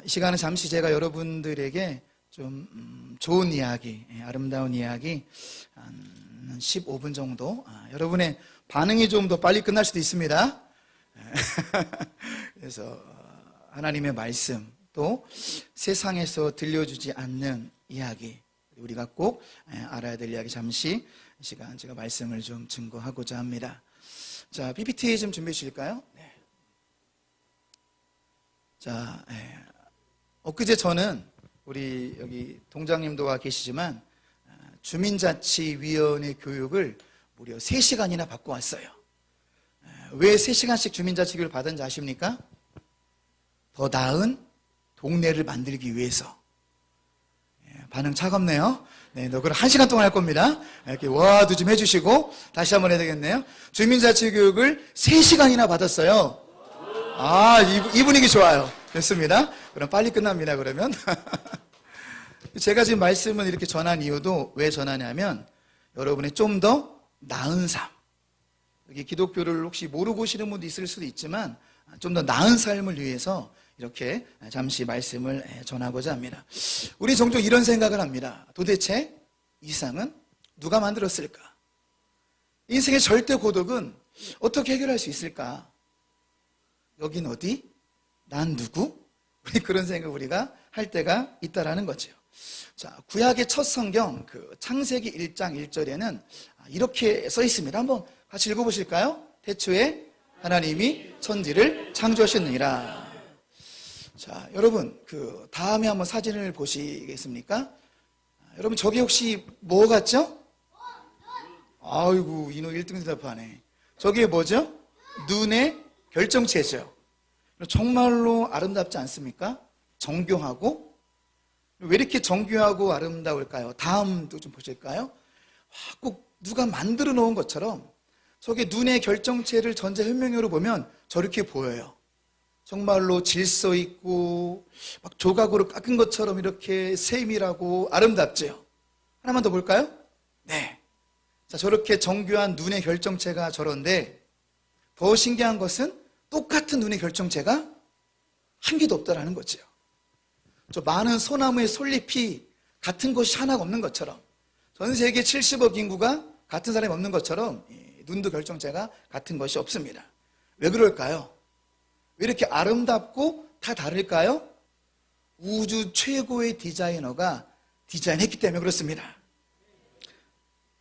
이 시간은 잠시 제가 여러분들에게 좀 좋은 이야기, 아름다운 이야기 한 15분 정도, 여러분의 반응이 좀 더 빨리 끝날 수도 있습니다. 그래서 하나님의 말씀, 또 세상에서 들려주지 않는 이야기, 우리가 꼭 알아야 될 이야기, 잠시 이 시간 제가 말씀을 좀 증거하고자 합니다. 자, PPT 좀 준비해 주실까요? 네. 자, 엊그제 저는 우리 여기 동장님도 와 계시지만 주민자치위원회 교육을 무려 3시간이나 받고 왔어요. 왜 3시간씩 주민자치교육을 받은지 아십니까? 더 나은 동네를 만들기 위해서. 반응 차갑네요. 네, 너 그럼 1시간 동안 할 겁니다. 이렇게 와도 좀 해주시고 다시 한번 해야 되겠네요. 주민자치교육을 3시간이나 받았어요. 이 분위기 좋아요. 됐습니다. 그럼 빨리 끝납니다, 그러면. 제가 지금 말씀을 이렇게 전한 이유도 왜 전하냐면 여러분의 좀 더 나은 삶, 여기 기독교를 혹시 모르고 오시는 분도 있을 수도 있지만 좀 더 나은 삶을 위해서 이렇게 잠시 말씀을 전하고자 합니다. 우리 종종 이런 생각을 합니다. 도대체 이 세상은 누가 만들었을까? 인생의 절대 고독은 어떻게 해결할 수 있을까? 여긴 어디? 난 누구? 그런 생각 우리가 할 때가 있다라는 거죠. 자, 구약의 첫 성경 창세기 1장 1절에는 이렇게 써 있습니다. 한번 같이 읽어보실까요? 태초에 하나님이 천지를 창조하셨느니라. 자, 여러분 다음에 한번 사진을 보시겠습니까? 여러분 저게 혹시 뭐 같죠? 아이고, 이놈 1등 대답하네. 저게 뭐죠? 눈의 결정체죠. 정말로 아름답지 않습니까? 정교하고. 왜 이렇게 정교하고 아름다울까요? 다음도 좀 보실까요? 꼭 누가 만들어 놓은 것처럼 저게 눈의 결정체를 전자현명으로 보면 저렇게 보여요. 정말로 질서 있고 막 조각으로 깎은 것처럼 이렇게 세밀하고 아름답죠. 하나만 더 볼까요? 네. 자, 저렇게 정교한 눈의 결정체가 저런데 더 신기한 것은 똑같은 눈의 결정체가 한 개도 없다라는 거죠. 저 많은 소나무의 솔잎이 같은 것이 하나가 없는 것처럼, 전 세계 70억 인구가 같은 사람이 없는 것처럼 눈도 결정체가 같은 것이 없습니다. 왜 그럴까요? 왜 이렇게 아름답고 다 다를까요? 우주 최고의 디자이너가 디자인했기 때문에 그렇습니다.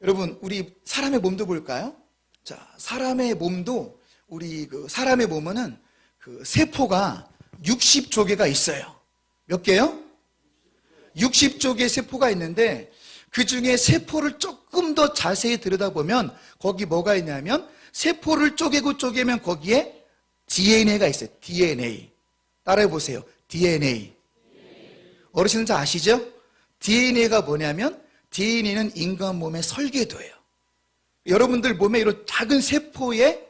여러분, 우리 사람의 몸도 볼까요? 자, 사람의 몸도 우리 사람의 몸은 세포가 60조 개가 있어요. 몇 개요? 60조 개의 세포가 있는데 그 중에 세포를 조금 더 자세히 들여다보면 거기 뭐가 있냐면 세포를 쪼개면 거기에 DNA가 있어요. DNA. 따라해보세요. DNA. 어르신은 잘 아시죠? DNA가 뭐냐면 DNA는 인간 몸의 설계도예요. 여러분들 몸에 이런 작은 세포에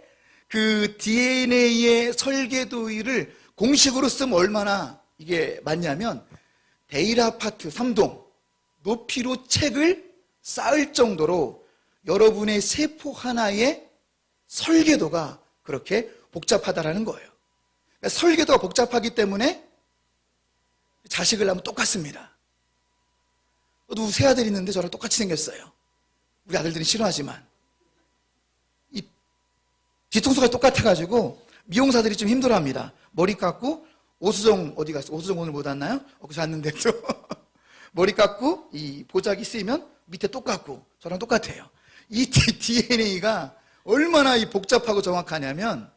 그 DNA의 설계도를 공식으로 쓰면 얼마나 이게 맞냐면 데일 아파트 3동 높이로 책을 쌓을 정도로 여러분의 세포 하나의 설계도가 그렇게 복잡하다라는 거예요. 그러니까 설계도가 복잡하기 때문에 자식을 낳으면 똑같습니다. 저도 세 아들이 있는데 저랑 똑같이 생겼어요. 우리 아들들은 싫어하지만 이 뒤통수가 똑같아가지고 미용사들이 좀 힘들어합니다. 머리 깎고 오수정 어디 갔어? 오수정 오늘 못 왔나요? 거기서 왔는데도 머리 깎고 이 보자기 쓰이면 밑에 똑같고 저랑 똑같아요. 이 DNA가 얼마나 이 복잡하고 정확하냐면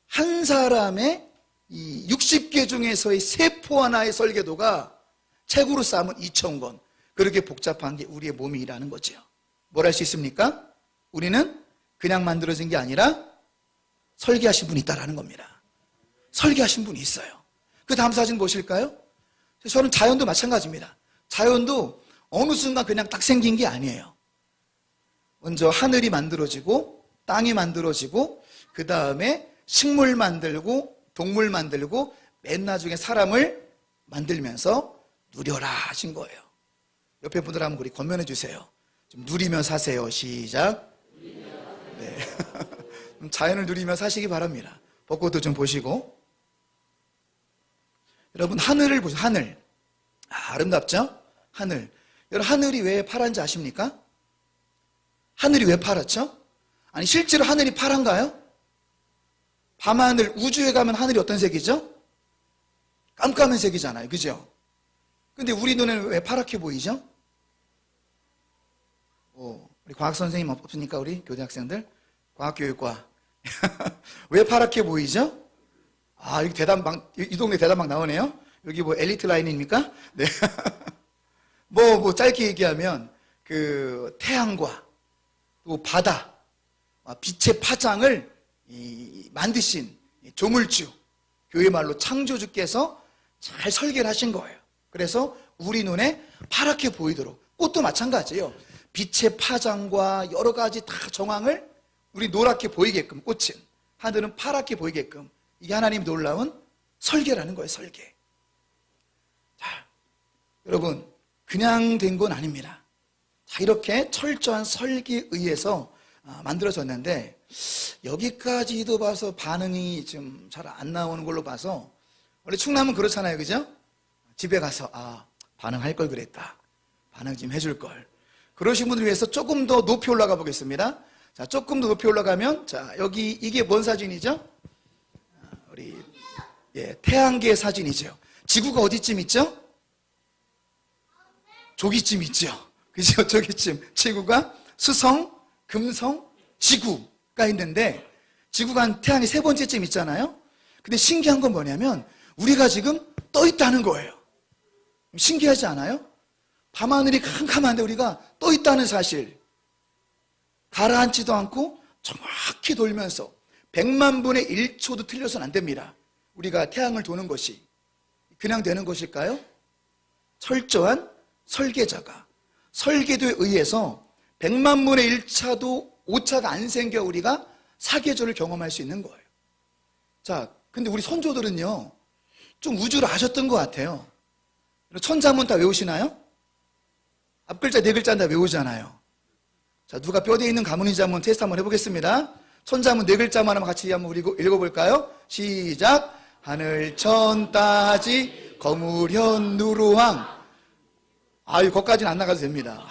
한 사람의 이 60개 중에서의 세포 하나의 설계도가 책으로 쌓으면 2,000권. 그렇게 복잡한 게 우리의 몸이라는 거죠. 뭘 할 수 있습니까? 우리는 그냥 만들어진 게 아니라 설계하신 분이 있다라는 겁니다. 설계하신 분이 있어요. 그 다음 사진 보실까요? 저는 자연도 마찬가지입니다. 자연도 어느 순간 그냥 딱 생긴 게 아니에요. 먼저 하늘이 만들어지고 땅이 만들어지고 그 다음에 식물 만들고 동물 만들고 맨 나중에 사람을 만들면서 누려라 하신 거예요. 옆에 분들 한번 우리 권면해 주세요. 좀 누리며 사세요. 시작. 네. 자연을 누리며 사시기 바랍니다. 벚꽃도 좀 보시고. 여러분 하늘을 보세요. 하늘. 아름답죠? 하늘. 여러분 하늘이 왜 파란지 아십니까? 하늘이 왜 파랗죠? 아니 실제로 하늘이 파란가요? 밤하늘, 우주에 가면 하늘이 어떤 색이죠? 깜깜한 색이잖아요. 그죠? 근데 우리 눈에는 왜 파랗게 보이죠? 우리 과학 선생님 없으니까 우리 교대 학생들? 과학교육과. 왜 파랗게 보이죠? 아, 여기 이 동네 대답 막 나오네요? 여기 뭐 엘리트 라인입니까? 네. 뭐 짧게 얘기하면, 태양과 또 바다, 빛의 파장을 만드신 조물주, 교회 말로 창조주께서 잘 설계를 하신 거예요. 그래서 우리 눈에 파랗게 보이도록, 꽃도 마찬가지예요. 빛의 파장과 여러 가지 다 정황을 우리 노랗게 보이게끔, 꽃은 하늘은 파랗게 보이게끔, 이게 하나님 놀라운 설계라는 거예요. 설계. 자, 여러분 그냥 된 건 아닙니다. 자, 이렇게 철저한 설계에 의해서 만들어졌는데, 여기까지도 봐서 반응이 좀 잘 안 나오는 걸로 봐서, 원래 충남은 그렇잖아요. 그죠? 집에 가서 반응할 걸 그랬다, 반응 좀 해줄 걸. 그러신 분들 위해서 조금 더 높이 올라가 보겠습니다. 자, 조금 더 높이 올라가면, 자, 여기 이게 뭔 사진이죠? 우리 태양계 사진이죠. 지구가 어디쯤 있죠? 저기쯤 있죠. 그죠? 저기쯤. 지구가 수성, 금성, 지구가 있는데, 지구가 한 태양이 세 번째쯤 있잖아요. 근데 신기한 건 뭐냐면 우리가 지금 떠 있다는 거예요. 신기하지 않아요? 밤하늘이 캄캄한데 우리가 떠 있다는 사실. 가라앉지도 않고 정확히 돌면서 100만 분의 1초도 틀려서는 안 됩니다. 우리가 태양을 도는 것이 그냥 되는 것일까요? 철저한 설계자가 설계도에 의해서 100만 분의 1차도 오차가 안 생겨 우리가 사계절을 경험할 수 있는 거예요. 자, 근데 우리 선조들은요, 좀 우주를 아셨던 것 같아요. 천자문 다 외우시나요? 앞글자 네 글자 다 외우잖아요. 자, 누가 뼈대에 있는 가문인지 한번 테스트 한번 해보겠습니다. 천자문 네 글자만 한번 같이 한번 읽어볼까요? 시작. 하늘 천 따지 거무련 누루황. 거기까지는 안 나가도 됩니다.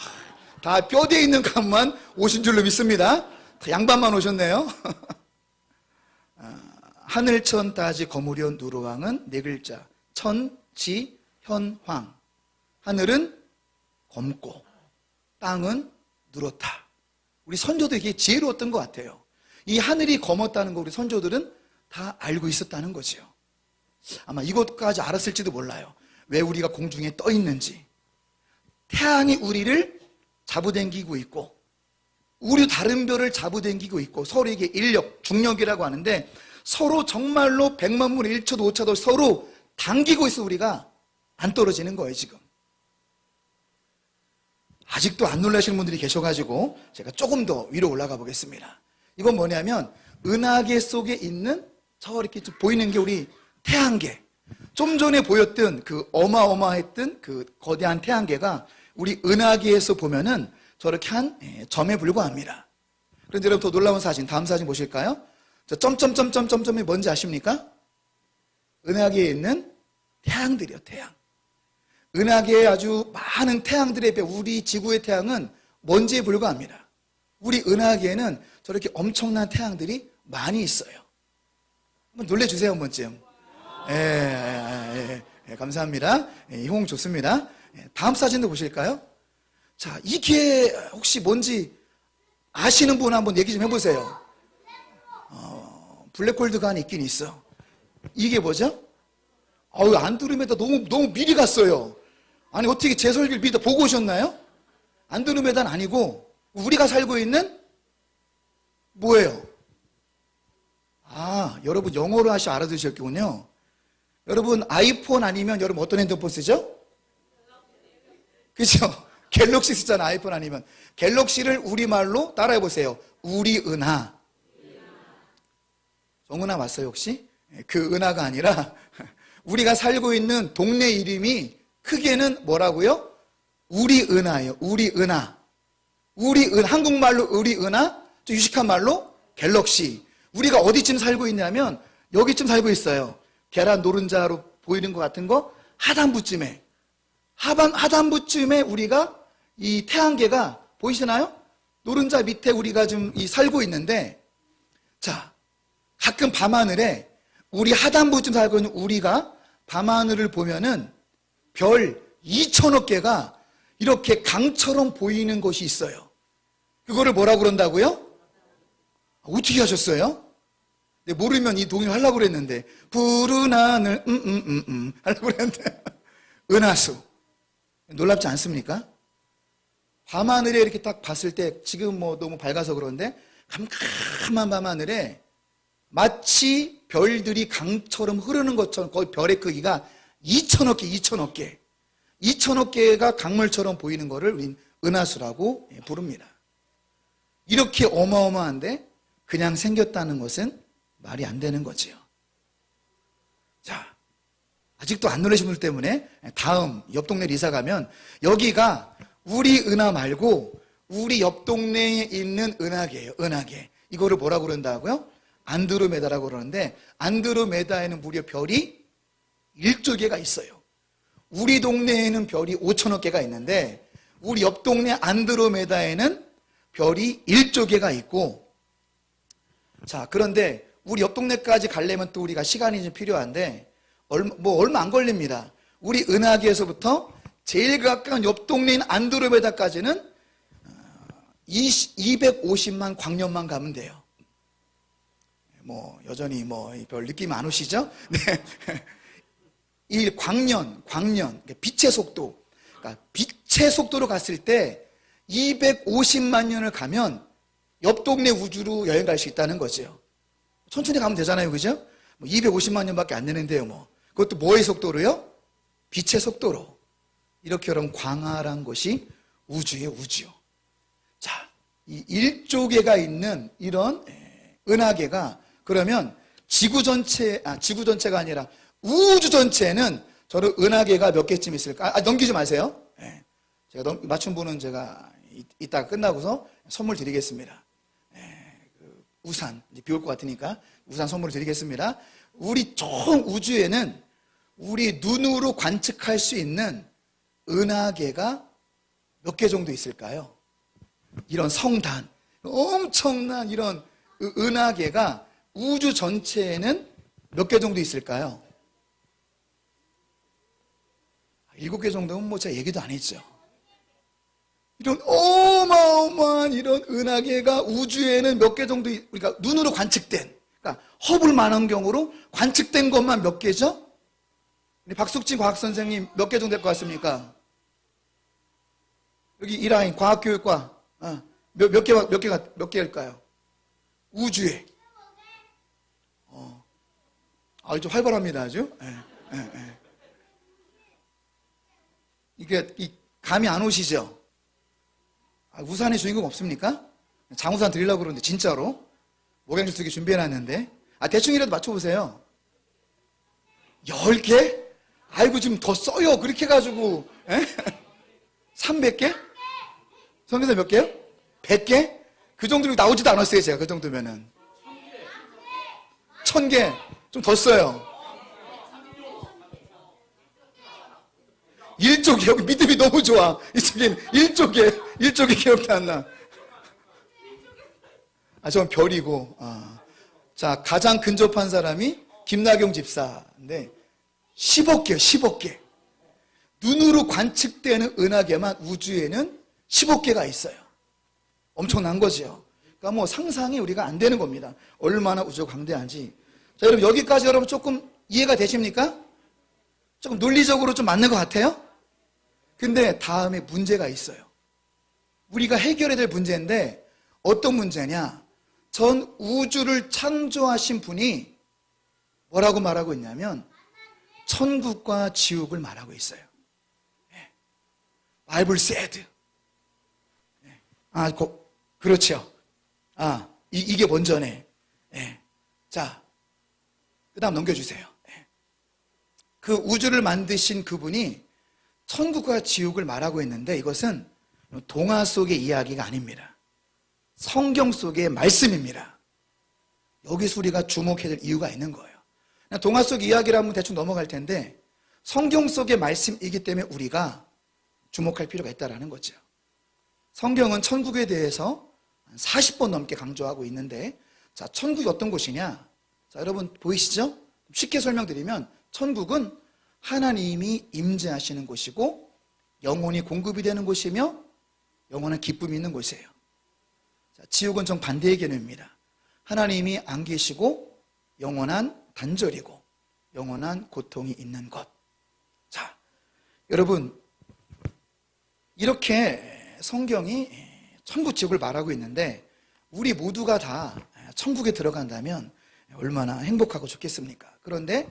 다 뼈대에 있는 가문만 오신 줄로 믿습니다. 양반만 오셨네요. 하늘천 따지 거무련 누루황은 네 글자. 천, 지, 현, 황. 하늘은 검고 땅은 누렇다. 우리 선조들이 이게 지혜로웠던 것 같아요. 이 하늘이 검었다는 거 우리 선조들은 다 알고 있었다는 거죠. 아마 이것까지 알았을지도 몰라요. 왜 우리가 공중에 떠 있는지. 태양이 우리를 잡아당기고 있고, 우리 다른 별을 잡아당기고 있고, 서로 이게 인력, 중력이라고 하는데, 서로 정말로 100만 분의 1초도 오차도 서로 당기고 있어. 우리가 안 떨어지는 거예요 지금. 아직도 안 놀라시는 분들이 계셔가지고 제가 조금 더 위로 올라가 보겠습니다. 이건 뭐냐면 은하계 속에 있는 저렇게 보이는 게 우리 태양계. 좀 전에 보였던 그 어마어마했던 그 거대한 태양계가 우리 은하계에서 보면은 저렇게 한 점에 불과합니다. 그런데 여러분 더 놀라운 사진, 다음 사진 보실까요? 저 점점점점점점이 뭔지 아십니까? 은하계에 있는 태양들이요, 태양. 은하계에 아주 많은 태양들에 비해 우리 지구의 태양은 먼지에 불과합니다. 우리 은하계에는 저렇게 엄청난 태양들이 많이 있어요. 한번 놀래주세요, 한 번쯤. 감사합니다. 이 호응 좋습니다. 다음 사진도 보실까요? 자, 이게 혹시 뭔지 아시는 분 한번 얘기 좀 해보세요. 블랙홀드가 안에 있긴 있어. 이게 뭐죠? 안드로메다 너무 미리 갔어요. 아니, 어떻게 제 설교를 미리 보고 오셨나요? 안드로메다는 아니고, 우리가 살고 있는 뭐예요? 여러분 영어로 알아두셨군요. 여러분 아이폰 아니면 여러분 어떤 핸드폰 쓰죠? 그죠? 갤럭시 쓰잖아. 아이폰 아니면. 갤럭시를 우리말로 따라해보세요. 우리 은하. 정은하 맞어요 혹시? 그 은하가 아니라 우리가 살고 있는 동네 이름이 크게는 뭐라고요? 우리 은하예요. 우리 은하. 한국말로 우리 은하, 좀 유식한 말로 갤럭시. 우리가 어디쯤 살고 있냐면 여기쯤 살고 있어요. 계란 노른자로 보이는 것 같은 거 하단부쯤에 우리가 이 태양계가 보이시나요? 노른자 밑에 우리가 좀 살고 있는데, 자, 가끔 밤하늘에 우리 하단부쯤 살고 있는 우리가 밤하늘을 보면은 별 2천억 개가 이렇게 강처럼 보이는 곳이 있어요. 그거를 뭐라고 그런다고요? 어떻게 하셨어요? 네, 모르면 이 동요 하려고 그랬는데, 푸른 하늘 하려고 그랬는데 은하수. 놀랍지 않습니까? 밤하늘에 이렇게 딱 봤을 때, 지금 뭐 너무 밝아서 그런데 캄캄한 밤하늘에 마치 별들이 강처럼 흐르는 것처럼, 거의 별의 크기가 2천억 개 2천억 개가 강물처럼 보이는 것을 우린 은하수라고 부릅니다. 이렇게 어마어마한데 그냥 생겼다는 것은 말이 안 되는 거지요. 자, 아직도 안 놀라신 분들 때문에 다음 옆 동네로 이사 가면, 여기가 우리 은하 말고 우리 옆 동네에 있는 은하계예요. 은하계. 이거를 뭐라고 그런다고요? 안드로메다라고 그러는데, 안드로메다에는 무려 별이 1조 개가 있어요. 우리 동네에는 별이 5천억 개가 있는데, 우리 옆 동네 안드로메다에는 별이 1조 개가 있고, 자, 그런데 우리 옆 동네까지 가려면 또 우리가 시간이 좀 필요한데, 얼마 안 걸립니다. 우리 은하계에서부터 제일 가까운 옆 동네인 안드로메다까지는 250만 광년만 가면 돼요. 여전히 별 느낌 안 오시죠? 네. 이 광년, 빛의 속도. 그러니까 빛의 속도로 갔을 때 250만 년을 가면 옆 동네 우주로 여행 갈 수 있다는 거죠. 천천히 가면 되잖아요. 그죠? 250만 년밖에 안 되는데요. 그것도 뭐의 속도로요? 빛의 속도로. 이렇게 여러분, 광활한 것이 우주예요, 우주. 자, 이 1조 개가 있는 이런 은하계가, 그러면 지구 전체가 아니라 우주 전체는 저런 은하계가 몇 개쯤 있을까? 넘기지 마세요. 제가 맞춘 분은 제가 이따가 끝나고서 선물 드리겠습니다. 우산, 이제 비 올 것 같으니까 우산 선물 드리겠습니다. 우리 총 우주에는 우리 눈으로 관측할 수 있는 은하계가 몇 개 정도 있을까요? 이런 성단, 엄청난 이런 은하계가 우주 전체에는 몇 개 정도 있을까요? 7개 정도면 제가 얘기도 안 했죠. 이런 어마어마한 이런 은하계가 우주에는 몇 개 정도, 우리가 눈으로 관측된, 그러니까 허블 망원경으로 관측된 것만 몇 개죠? 우리 박숙진 과학선생님 몇 개 정도 될 것 같습니까? 여기 이라인 과학교육과 몇 개일까요? 우주에. 좀 활발합니다, 아주. 이게 감이 안 오시죠? 우산에 주인공 없습니까? 장우산 드리려고 그러는데, 진짜로. 목양지 2개 준비해놨는데. 대충이라도 맞춰보세요. 10개? 아이고, 지금 더 써요. 그렇게 해가지고. 300개? 성경사 몇 개요? 100개? 그 정도로 나오지도 않았어요, 제가. 그 정도면은. 1000개. 좀 더 써요. 1조 개. 여기 믿음이 너무 좋아. 이쪽엔 1조 개 기억도 안 나. 저건 별이고. 자, 가장 근접한 사람이 김나경 집사인데, 10억 개요, 10억 개. 눈으로 관측되는 은하계만 우주에는 10억 개가 있어요. 엄청난 거죠. 그러니까 상상이 우리가 안 되는 겁니다. 얼마나 우주가 광대한지. 자, 여러분, 여기까지 여러분 조금 이해가 되십니까? 조금 논리적으로 좀 맞는 것 같아요? 근데 다음에 문제가 있어요. 우리가 해결해야 될 문제인데, 어떤 문제냐? 전 우주를 창조하신 분이 뭐라고 말하고 있냐면, 천국과 지옥을 말하고 있어요. 바이블 said. 그렇죠. 이게 먼저네. 자, 그 다음 넘겨주세요. 그 우주를 만드신 그분이 천국과 지옥을 말하고 있는데, 이것은 동화 속의 이야기가 아닙니다. 성경 속의 말씀입니다. 여기서 우리가 주목해야 될 이유가 있는 거예요. 그냥 동화 속 이야기를 하면 대충 넘어갈 텐데 성경 속의 말씀이기 때문에 우리가 주목할 필요가 있다는 거죠. 성경은 천국에 대해서 40번 넘게 강조하고 있는데, 자, 천국이 어떤 곳이냐? 자, 여러분 보이시죠? 쉽게 설명드리면 천국은 하나님이 임재하시는 곳이고 영혼이 공급이 되는 곳이며 영원한 기쁨이 있는 곳이에요. 자, 지옥은 정반대의 개념입니다. 하나님이 안 계시고 영원한 단절이고 영원한 고통이 있는 것. 자, 여러분 이렇게 성경이 천국 지옥을 말하고 있는데 우리 모두가 다 천국에 들어간다면 얼마나 행복하고 좋겠습니까? 그런데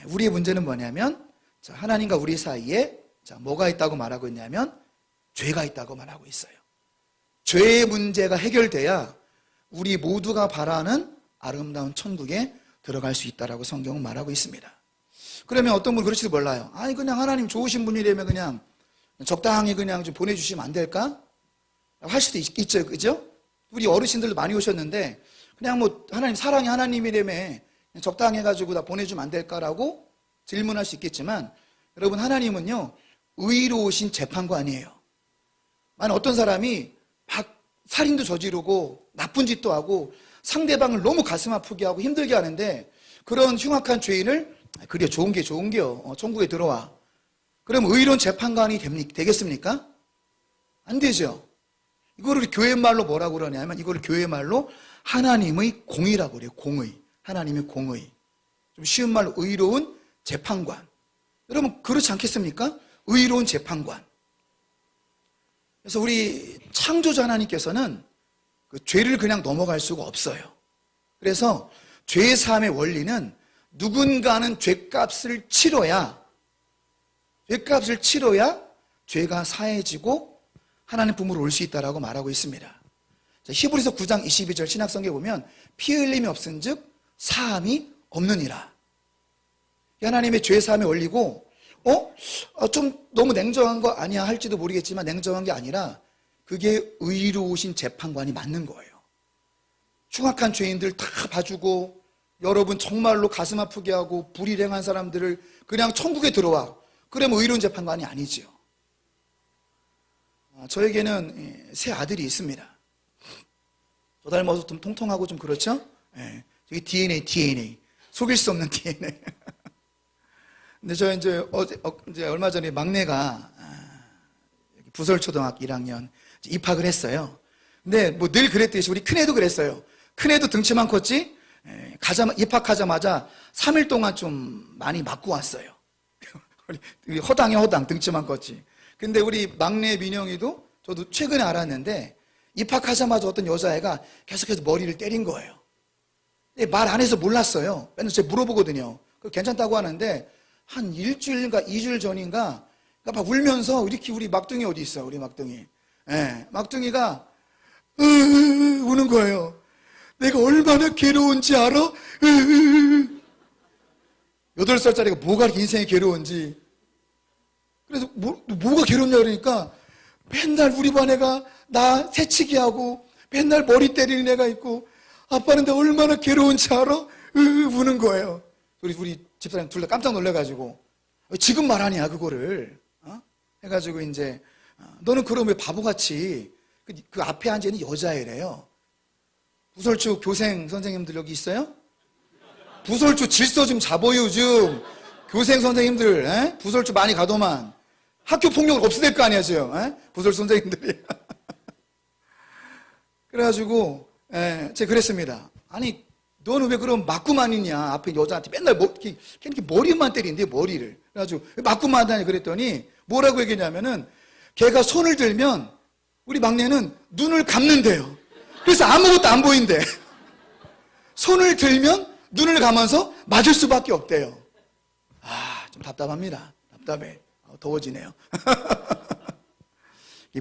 우리의 문제는 뭐냐면, 자, 하나님과 우리 사이에 자, 뭐가 있다고 말하고 있냐면 죄가 있다고 말하고 있어요. 죄의 문제가 해결돼야 우리 모두가 바라는 아름다운 천국에 들어갈 수 있다라고 성경은 말하고 있습니다. 그러면 어떤 분 그럴지도 몰라요. 아니 그냥 하나님 좋으신 분이라면 그냥 적당히 그냥 좀 보내주시면 안 될까? 할 수도 있죠, 그죠? 우리 어르신들도 많이 오셨는데 그냥 뭐 하나님 사랑의 하나님이라며 적당히 해가지고 다 보내주면 안 될까라고 질문할 수 있겠지만, 여러분 하나님은요 의로우신 재판관이에요. 만약 어떤 사람이 막 살인도 저지르고 나쁜 짓도 하고 상대방을 너무 가슴 아프게 하고 힘들게 하는데 그런 흉악한 죄인을 그래 좋은 게 좋은겨 천국에 들어와. 그럼 의로운 재판관이 되겠습니까? 안 되죠. 이거를 교회 말로 뭐라고 그러냐면 이거를 교회 말로 하나님의 공의라고 그래요. 공의. 하나님의 공의. 좀 쉬운 말로 의로운 재판관. 여러분 그렇지 않겠습니까? 의로운 재판관. 그래서 우리 창조자 하나님께서는 그 죄를 그냥 넘어갈 수가 없어요. 그래서 죄 사함의 원리는 누군가는 죄값을 치러야 죄가 사해지고 하나님 품으로 올 수 있다라고 말하고 있습니다. 히브리서 9장 22절 신약성경에 보면 피 흘림이 없은즉 사함이 없느니라. 하나님의 죄 사함의 원리고 좀 너무 냉정한 거 아니야 할지도 모르겠지만 냉정한 게 아니라 그게 의로우신 재판관이 맞는 거예요. 흉악한 죄인들 다 봐주고 여러분 정말로 가슴 아프게 하고 불의행한 사람들을 그냥 천국에 들어와. 그러면 의로운 재판관이 아니지요. 저에게는 세 아들이 있습니다. 저 닮아서 좀 통통하고 좀 그렇죠? 저기 DNA 속일 수 없는 DNA. 근데 저 이제 얼마 전에 막내가 부설초등학교 1학년 입학을 했어요. 근데 뭐 늘 그랬듯이 우리 큰애도 그랬어요. 큰애도 등치만 컸지 입학하자마자 3일 동안 좀 많이 맞고 왔어요. 허당 등치만 컸지. 근데 우리 막내 민영이도 저도 최근에 알았는데 입학하자마자 어떤 여자애가 계속해서 머리를 때린 거예요. 말 안 해서 몰랐어요. 맨날 제가 물어보거든요. 괜찮다고 하는데 한 일주일인가 2주일 전인가 막 울면서 이렇게 우리 막둥이 어디 있어? 우리 막둥이. 막둥이가 우는 거예요. 내가 얼마나 괴로운지 알아? 8살짜리가 뭐가 이렇게 인생이 괴로운지. 그래서 뭐가 괴롭냐 그러니까 맨날 우리 반 애가 나 새치기 하고 맨날 머리 때리는 애가 있고 아빠는 내 얼마나 괴로운지 알아? 우는 거예요. 우리 집사람 둘 다 깜짝 놀라가지고 지금 말하냐 그거를 해가지고 이제 너는 그럼 왜 바보같이 그 앞에 앉아있는 여자애래요. 부설초 교생 선생님들 여기 있어요? 부설초 질서 좀 잡아요 좀. 교생 선생님들 부설초 많이 가더만 학교 폭력을 없애될 거 아니야 지금 부설 선생님들이. 그래가지고 제가 그랬습니다. 아니 너는 왜 그럼 맞고만 있냐 앞에 여자한테 맨날 이렇게 머리만 때리는데 머리를. 그래가지고 맞고만 하다니 그랬더니 뭐라고 얘기했냐면은 걔가 손을 들면 우리 막내는 눈을 감는데요. 그래서 아무것도 안 보인대. 손을 들면 눈을 감아서 맞을 수밖에 없대요. 좀 답답합니다. 답답해. 더워지네요.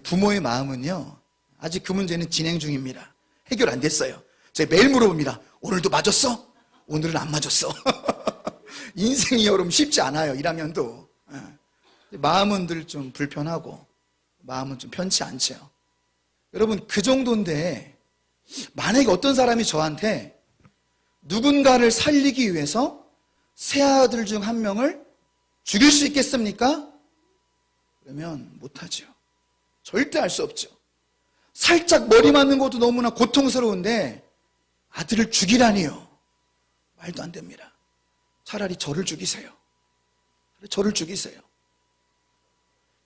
부모의 마음은요 아직 그 문제는 진행 중입니다. 해결 안 됐어요. 제가 매일 물어봅니다. 오늘도 맞았어? 오늘은 안 맞았어. 인생이 여러분 쉽지 않아요. 1학년도. 마음은 늘 좀 불편하고 마음은 좀 편치 않죠. 여러분 그 정도인데 만약에 어떤 사람이 저한테 누군가를 살리기 위해서 세 아들 중 한 명을 죽일 수 있겠습니까? 그러면 못하죠. 절대 할 수 없죠. 살짝 머리 맞는 것도 너무나 고통스러운데 아들을 죽이라니요. 말도 안 됩니다. 차라리 저를 죽이세요. 저를 죽이세요.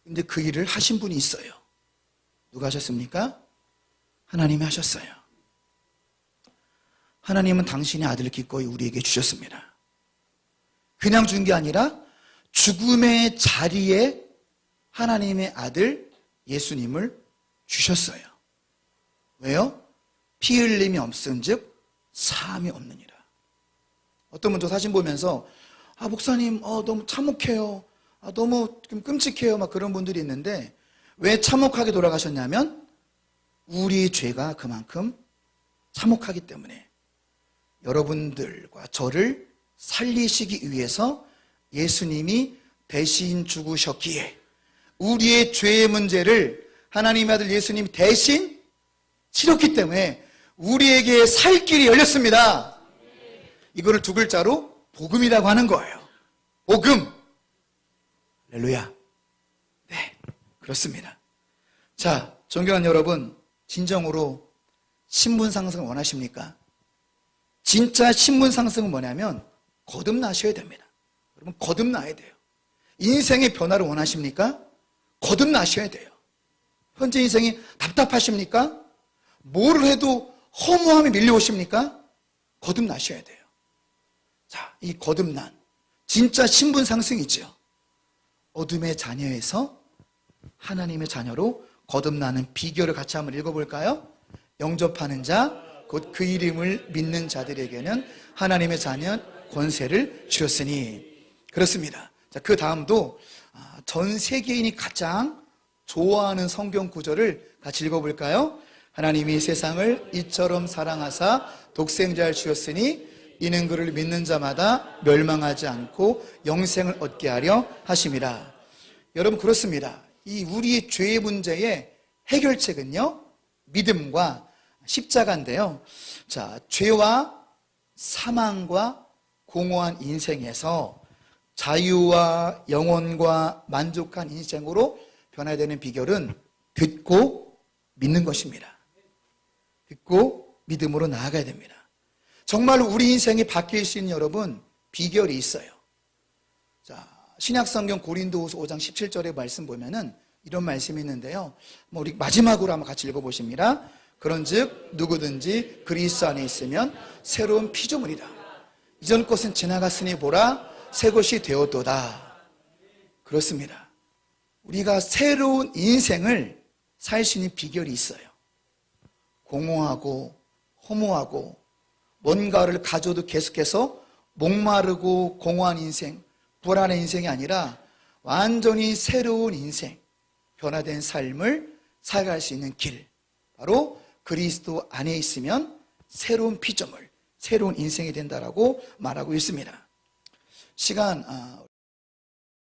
근데 그 일을 하신 분이 있어요. 누가 하셨습니까? 하나님이 하셨어요. 하나님은 당신의 아들을 기꺼이 우리에게 주셨습니다. 그냥 준 게 아니라 죽음의 자리에 하나님의 아들 예수님을 주셨어요. 왜요? 피 흘림이 없은즉 사함이 없느니라. 어떤 분 저 사진 보면서 목사님 너무 참혹해요. 너무 좀 끔찍해요. 막 그런 분들이 있는데 왜 참혹하게 돌아가셨냐면 우리 죄가 그만큼 참혹하기 때문에 여러분들과 저를 살리시기 위해서 예수님이 대신 죽으셨기에 우리의 죄의 문제를 하나님의 아들 예수님이 대신 치렀기 때문에 우리에게 살 길이 열렸습니다. 이거를 두 글자로 복음이라고 하는 거예요. 복음. 할렐루야. 네, 그렇습니다. 자, 존경하는 여러분, 진정으로 신분 상승을 원하십니까? 진짜 신분 상승은 뭐냐면 거듭나셔야 됩니다. 여러분, 거듭나야 돼요. 인생의 변화를 원하십니까? 거듭나셔야 돼요. 현재 인생이 답답하십니까? 뭘 해도 허무함이 밀려오십니까? 거듭나셔야 돼요. 자, 이 거듭난 진짜 신분 상승이죠. 어둠의 자녀에서 하나님의 자녀로 거듭나는 비결을 같이 한번 읽어볼까요? 영접하는 자, 곧 그 이름을 믿는 자들에게는 하나님의 자녀 권세를 주셨으니. 그렇습니다. 자, 그 다음도 전 세계인이 가장 좋아하는 성경 구절을 같이 읽어볼까요? 하나님이 세상을 이처럼 사랑하사 독생자를 주셨으니 이는 그를 믿는 자마다 멸망하지 않고 영생을 얻게 하려 하심이라. 여러분, 그렇습니다. 이 우리의 죄의 문제의 해결책은요, 믿음과 십자가인데요. 자, 죄와 사망과 공허한 인생에서 자유와 영원과 만족한 인생으로 변화되는 비결은 듣고 믿는 것입니다. 듣고 믿음으로 나아가야 됩니다. 정말 우리 인생이 바뀔 수 있는 여러분 비결이 있어요. 자, 신약성경 고린도후서 5장 17절의 말씀 보면은 이런 말씀이 있는데요. 우리 마지막으로 한번 같이 읽어보십니다. 그런즉 누구든지 그리스도 안에 있으면 새로운 피조물이다. 이전 것은 지나갔으니 보라 새 것이 되었도다. 그렇습니다. 우리가 새로운 인생을 살 수 있는 비결이 있어요. 공허하고 허무하고 뭔가를 가져도 계속해서 목마르고 공허한 인생, 불안한 인생이 아니라 완전히 새로운 인생, 변화된 삶을 살아갈 수 있는 길, 바로 그리스도 안에 있으면 새로운 피조물, 새로운 인생이 된다라고 말하고 있습니다. 시간